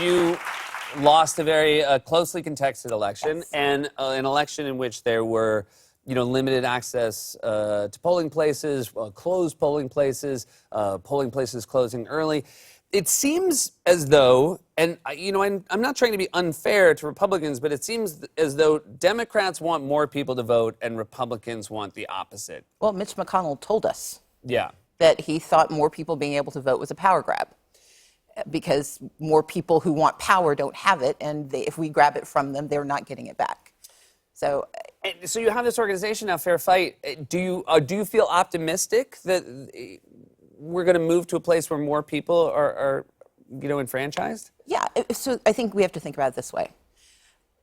You lost a very closely contested election, Yes. and an election in which there were, limited access to polling places, closed polling places closing early. It seems as though, and I'm not trying to be unfair to Republicans, but it seems as though Democrats want more people to vote and Republicans want the opposite. Well, Mitch McConnell told us Yeah. that he thought more people being able to vote was a power grab because more people who want power don't have it, and if we grab it from them, they're not getting it back. So you have this organization now, Fair Fight. Do you feel optimistic that we're going to move to a place where more people are enfranchised? yeah, so I think we have to think about it this way.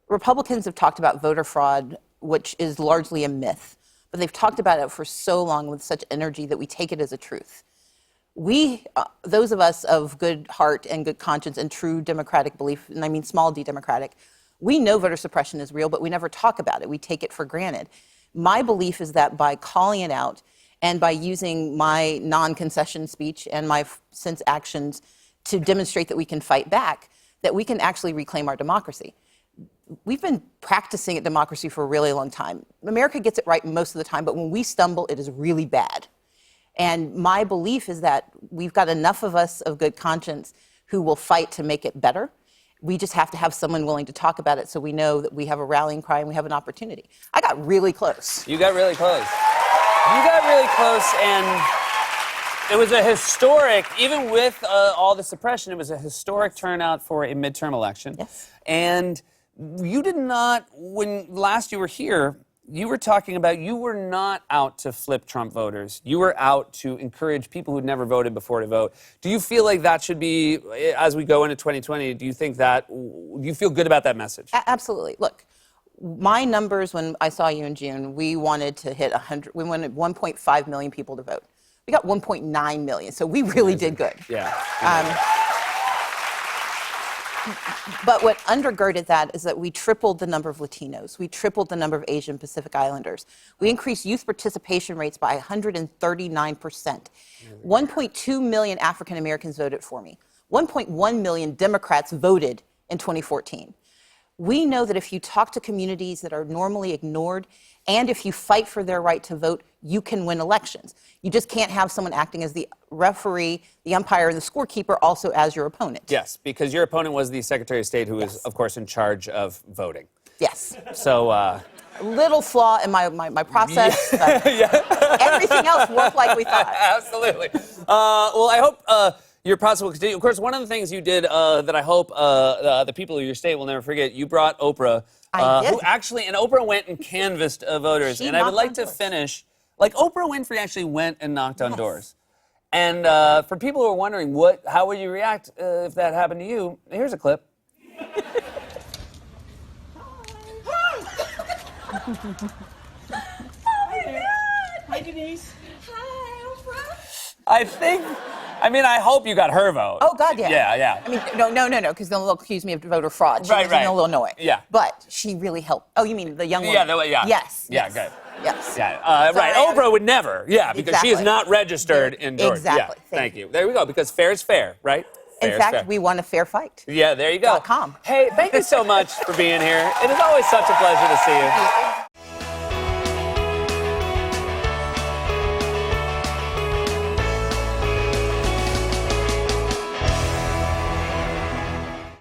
Republicans have talked about voter fraud, which is largely a myth, but they've talked about it for so long with such energy that we take it as a truth. We, those of us of good heart and good conscience and true democratic belief, and I mean small d democratic, we know voter suppression is real, but we never talk about it. We take it for granted. My belief is that by calling it out and by using my non-concession speech and my sense actions to demonstrate that we can fight back, that we can actually reclaim our democracy. We've been practicing at democracy for a really long time. America gets it right most of the time, but when we stumble, it is really bad. And my belief is that we've got enough of us of good conscience who will fight to make it better. We just have to have someone willing to talk about it so we know that we have a rallying cry and we have an opportunity. I got really close. You got really close. You got really close, and it was a historic, even with all the suppression, it was a historic turnout for a midterm election. Yes. And you did not, when last you were here, you were talking about you were not out to flip Trump voters. You were out to encourage people who'd never voted before to vote. Do you feel like that should be, as we go into 2020, do you feel good about that message? Absolutely. Look, my numbers when I saw you in June, we wanted to hit 100, we wanted 1.5 million people to vote. We got 1.9 million, so we really did good. Yeah. But what undergirded that is that we tripled the number of Latinos. We tripled the number of Asian Pacific Islanders. We increased youth participation rates by 139%. 1.2 million African Americans voted for me. 1.1 million Democrats voted in 2014. We know that if you talk to communities that are normally ignored, and if you fight for their right to vote, you can win elections. You just can't have someone acting as the referee, the umpire, and the scorekeeper also as your opponent. Yes, because your opponent was the Secretary of State who was, of course, in charge of voting. Yes. So, A little flaw in my process, but everything else worked like we thought. Absolutely. Well, I hope your process will continue. Of course, one of the things you did that I hope the people of your state will never forget, you brought Oprah. I did. Who actually, and Oprah went and canvassed voters. She And I would knocked like on to doors. finish, like Oprah Winfrey actually went and knocked on Yes. doors. And for people who are wondering, how would you react if that happened to you, here's a clip. Hi, Denise. Hi, Oprah. I hope you got her vote. Oh, God, yeah. Yeah. I mean, no, because then they'll accuse me of voter fraud. She Right, was in right. Illinois. Yeah. But she really helped. Oh, you mean the young woman? Yeah. Yes. Yeah, yes, good. Yes. Yeah, right. Sorry, Oprah would never. Yeah, because she is Exactly. not registered in Georgia. Exactly. Yeah, thank you. There we go, because fair is fair, right? Fair In is fact, fair. we won a fair fight. Yeah, there you go. .com. Hey, thank you so much for being here. It is always such a pleasure to see you.